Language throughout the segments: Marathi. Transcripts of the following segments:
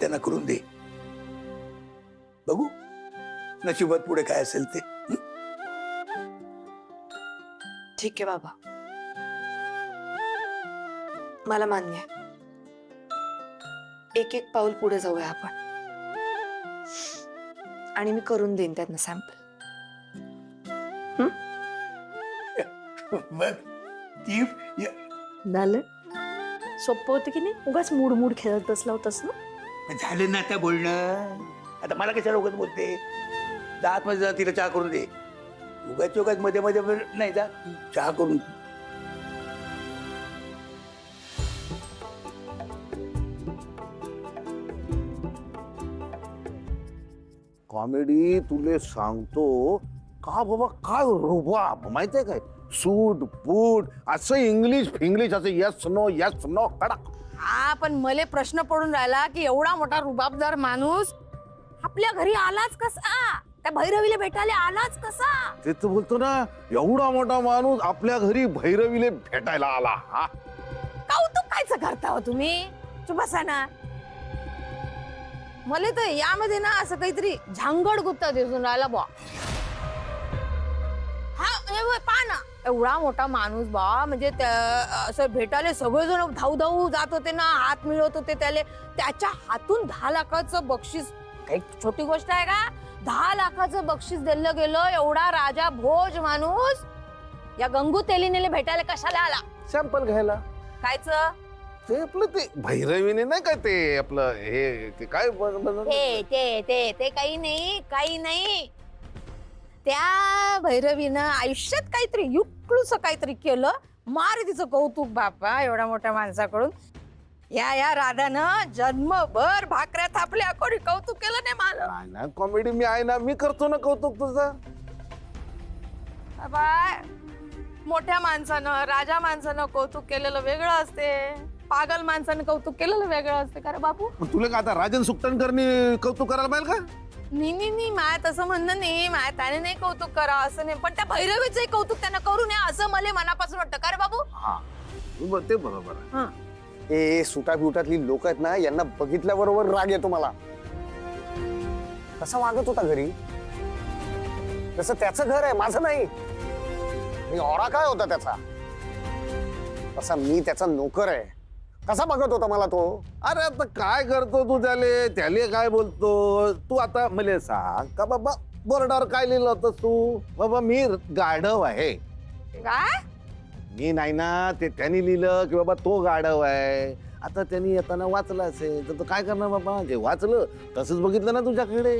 त्यांना करून दे. बघू नशिबात पुढे काय असेल ते. ठीक आहे बाबा, मला मान्य आहे. एक एक पाऊल पुढे जाऊया आपण, आणि मी करून देईन त्यांना सॅम्पल. बघ ती झालं सोपं होतं की नाही. उगाच मूड मूड खेळत बसला होतास ना. झालं ना आता बोलणं. आता मला कशाला उगाच बोलते. जात मध्ये जा, तिला चहा करून दे. उगाच उगाच मध्ये मध्ये नाही, जा चहा करून. कॉमेडी तुले सांगतो का बाबा, काय रुबाब माहितीये काय. सूट बूट असं इंग्लिश फिंग्लिश असं यस नो कडक. हा पण मले प्रश्न पडून राहिला की एवढा मोठा रुबाबदार माणूस आपल्या घरी आलाच कसा, त्या भैरवीला भेटायला आलाच कसा. ते तर बोलतो ना, एवढा मोठा माणूस आपल्या घरी भैरवीले भेटायला आला. हा कौतुक कायचं करता हो तुम्ही, चुप बसा ना. मला तर यामध्ये ना असं काहीतरी झांगड गुप्ता दिसून राहिला बा. हा पहा ना, एवढा मोठा माणूस बा, म्हणजे असं भेटायला सगळेजण धाऊ धाऊ जात होते ना, हात मिळवत होते त्याले. त्याच्या हातून 10 लाखाचं बक्षीस काही छोटी गोष्ट आहे का. 10 लाखाचं बक्षीस दिलं गेलं. एवढा राजा भोज माणूस या गंगू तेलिनीला भेटायला कशाला आला. सॅम्पल घ्यायला. कायचं ते आपलं ते भैरवीने नाही काय ते आपलं हे ते काय ते काही नाही, काही नाही. त्या भैरवीनं आयुष्यात काहीतरी युक्लूस काहीतरी केलं. मार तिचं कौतुक बापा एवढ्या मोठ्या माणसाकडून. या राधानं जन्मभर भाकऱ्या थापल्या, कोणी कौतुक केलं नाही मला. नाही ना कॉमेडी मी आहे ना, मी करतो ना कौतुक तुझं. बाय मोठ्या माणसानं, राजा माणसानं कौतुक केलेलं वेगळं असते, पागल माणसानं कौतुक केलेलं वेगळं असते. का रे बापू, तुला का आता राजन सुकटणकरनी कौतुक करायला पाहिजे का. नाही माय तसं म्हणणं नाही. माय त्याने नाही कौतुक करा असं नाही, पण त्या भैरवीचंही कौतुक त्यांना करू नये असं मला मनापासून वाटतं. का रे बाबू. हा ते बरोबर आहे. हे सुटा बिवटातली लोक आहेत ना, यांना बघितल्याबरोबर राग येतो मला. कसा वागत होता घरी, तसं त्याचं घर आहे, माझं नाही. मी औरा काय होता त्याचा, तसा मी त्याचा नोकर आहे. कसा बघत होता मला तो. अरे आता काय करतो तू त्याले काय बोलतो तू. आता मला सांग का बाबा, बोर्डावर काय लिहिलं होतं तू. बाबा मी गाढव आहे. काय मी नाही ना, ते त्यांनी लिहिलं की बाबा तो गाढव आहे. आता त्यांनी येताना वाचलं असेल तर काय करणार बाबा, जे वाचलं तसंच बघितलं ना तुझ्याकडे.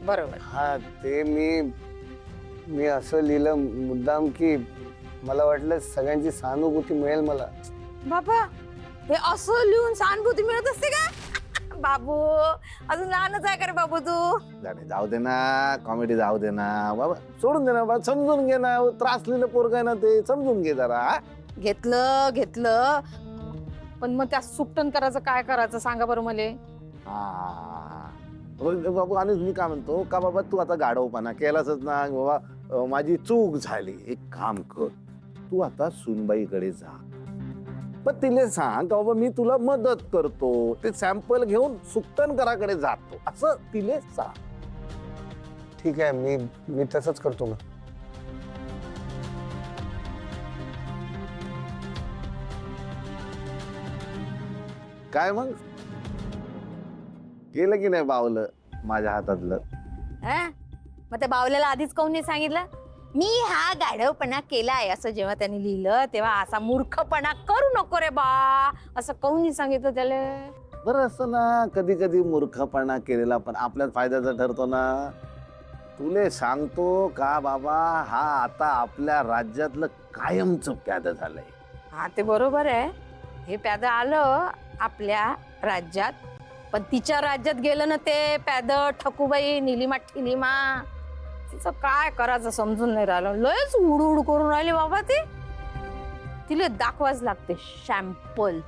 बरोबर. हा ते मी असं लिहिलं मुद्दाम की मला वाटलं सगळ्यांची सहानुभूती मिळेल मला. बाबा हे असं लिहून सहानुभूती मिळत असते का. बाबू अजून लहानच आहे का रे बाबू तू. जाऊ दे ना, कॉमेडी जाऊ दे ना बाबा, सोडून दे ना बाबा, समजून घे ना. त्रासलेलं पोरग आहे ना, ते समजून घे जरा. घेतलं पण मग त्या सुकटन करायचं काय करायचं सांगा बरं मले. बाबू आणि मी काय म्हणतो का बाबा, तू आता गाढवपणा केलाच ना बाबा, माझी चूक झाली. एक काम कर, तू आता सुनबाईकडे जा, पण तिला सांग का बाबा मी तुला मदत करतो, ते सॅम्पल घेऊन सुकटनकराकडे जातो असं तिले सांग. ठीक आहे, मी तसंच करतो ना. काय मग केलं की नाही बावलं माझ्या हातातलं. मग त्या बावल्याला आधीच काऊन नाही सांगितलं. मी हा गाढवपणा केलाय असं जेव्हा त्यांनी लिहिलं तेव्हा असा मूर्खपणा करू नको रे बा असं काऊन नाही सांगितलं त्याला. बरं असं ना, कधी कधी मूर्खपणा केलेला पण आपल्याच फायद्याचा ठरतो ना. तुले सांगतो का बाबा, हा आता आपल्या राज्यातलं कायमचं प्याद झालंय. हा ते बरोबर आहे, हे प्याद आलं आपल्या राज्यात, पण तिच्या राज्यात गेलं ना ते प्याद. ठकूबाई निलिमा ठिलिमा तिचं काय करायचं समजून नाही राहिलं. लयच उडूड करून राहिले बाबा ते. तिला दाखवाच लागते शॅम्पल.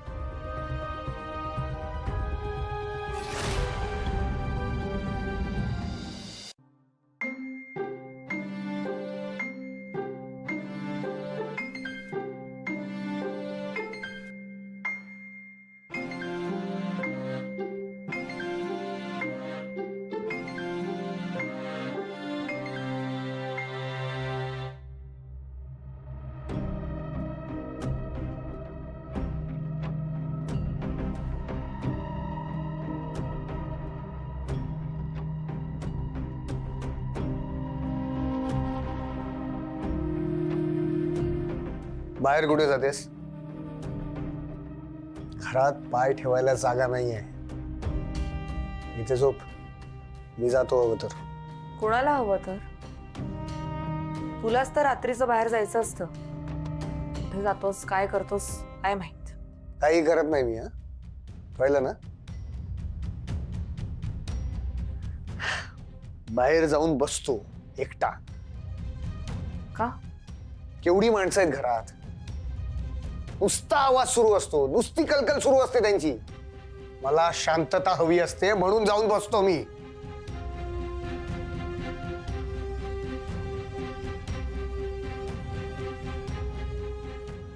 बाहेर कुठे जातेस? घरात पाय ठेवायला जागा नाहीये. इथे झोप, मी जातो हवं तर. कोणाला हवं तर? तुलाच तर रात्रीचं बाहेर जायचं असतं. कुठे जातोस, काय करतोस, काय माहित. काही करत नाही मी. हा, कळलं ना? बाहेर जाऊन बसतो एकटा. का? केवढी माणसं आहेत घरात. नुसता आवाज सुरू असतो, नुसती कलकल सुरू असते त्यांची. मला शांतता हवी असते म्हणून जाऊन बसतो मी.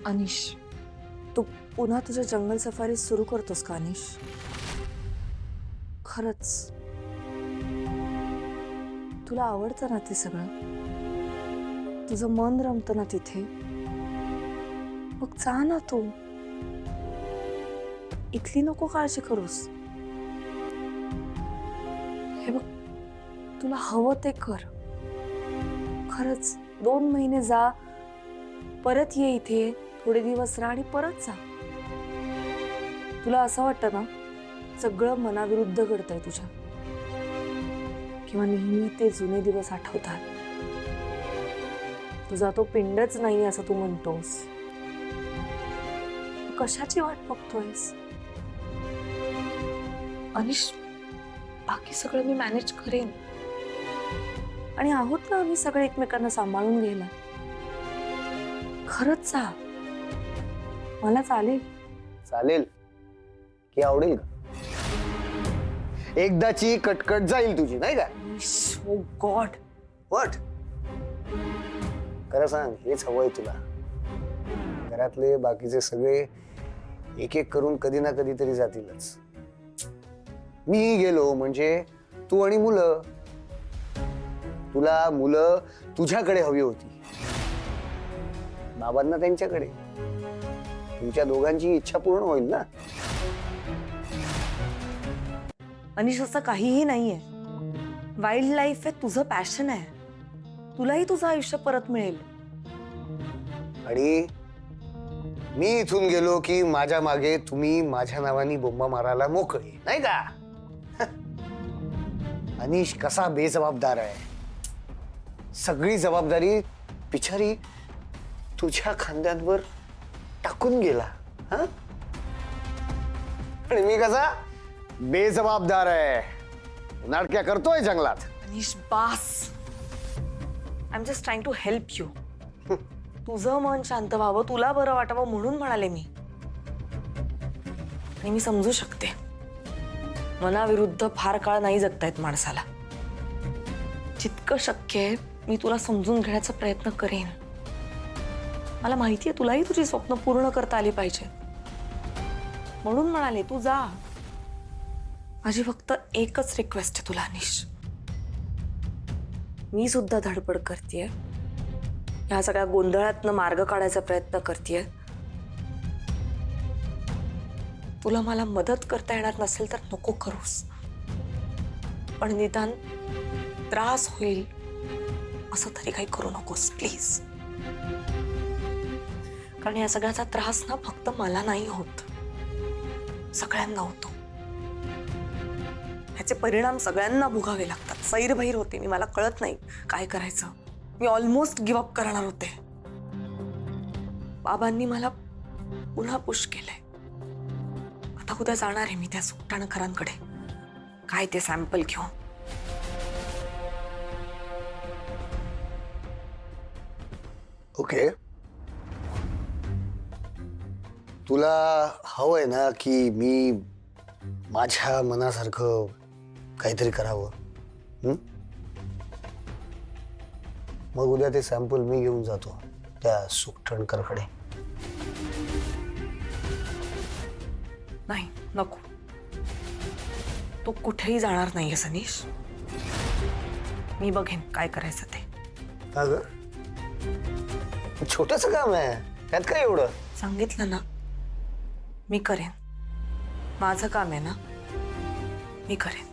अनिश, तू पुन्हा तुझ्या जंगल सफारी सुरू करतोस का अनिश? खरंच तुला आवडतं ना ते सगळं? तुझं मन रमतं ना तिथे? मग जा ना तू. इथली नको काळजी करूस. हे बघ, तुला हवं ते कर. खरंच 2 महिने जा, परत ये इथे, थोडे दिवस राहा आणि परत जा. तुला असं वाटतं ना सगळं मनाविरुद्ध घडतंय तुझ्या, किंवा नेहमी ते जुने दिवस आठवतात. तुझा तो पिंडच नाही असं तू म्हणतोस. कशाची वाट बघतोयस? अनिश, बाकी सगळं मी मॅनेज करेन. आणि आहोत ना आम्ही सगळे एकमेकांना सांभाळून घ्यायला. खरंच जा, मला चालेल. चालेल की आवडेल का? एकदाची कटकट जाईल तुझी, नाही का? ओ गॉड. वॉट? खरं सांग, हेच हवंय तुला? घरातले बाकीचे सगळे एक एक करून कधी ना कधी तरी जातीलच. मी गेलो म्हणजे तू आणि मुलं. तुला मुलं तुझ्याकडे हवी होती, बाबांना त्यांच्याकडे. तुमच्या दोघांची इच्छा पूर्ण होईल ना? अनिश, असं काहीही नाहीये. वाईल्ड लाईफ आहे, तुझं पॅशन आहे. तुलाही तुझं आयुष्य परत मिळेल. आणि मी इथून गेलो की माझ्या मागे तुम्ही माझ्या नावानी बोंबा मारायला मोकळे, नाही का? अनिश कसा बेजबाबदार आहे. सगळी जबाबदारी बिचारी तुझ्या खांद्यांवर टाकून गेला. हा? आणि मी कसा बेजबाबदार आहे, नाटक्या करतोय जंगलात. अनिश, बास. I am just trying to help you. तुझं मन शांत व्हावं, तुला बरं वाटावं म्हणून म्हणाले मी. आणि मी समजू शकते, मनाविरुद्ध फार काळ नाही जगता येत माणसाला. जितकं शक्य आहे मी तुला समजून घेण्याचा प्रयत्न करेन. मला माहितीये तुलाही तुझी स्वप्न पूर्ण करता आली पाहिजे, म्हणून म्हणाले तू जा. माझी फक्त एकच रिक्वेस्ट आहे तुला अनिश. मी सुद्धा धडपड करतेय, ह्या सगळ्या गोंधळातनं मार्ग काढायचा प्रयत्न करतेय. तुला मला मदत करता येणार नसेल तर नको करूस, पण निदान त्रास होईल असं तरी काही करू नकोस प्लीज. कारण या सगळ्याचा त्रास ना फक्त मला नाही होत, सगळ्यांना होतो. ह्याचे परिणाम सगळ्यांना भोगावे लागतात. सैरभैर होते मी, मला कळत नाही काय करायचं. मी ऑलमोस्ट गिव्ह अप करणार होते. बाबांनी मला पुन्हा पुश केलंय. आता उद्या जाणार आहे मी त्या सुकटाणकरांकडे, काय ते सॅम्पल घेऊन. ओके, तुला हवंय ना की मी माझ्या मनासारखं काहीतरी करावं? मग उद्या ते सॅम्पल मी घेऊन जातो त्या सुकटणकरकडे. नाही, नको. तो कुठेही जाणार नाहीये सनीश. मी बघेन काय करायचं ते. का ग? छोटस काम आहे, त्यात काय एवढं? सांगितलं ना, मी करेन. माझं काम आहे ना, मी करेन.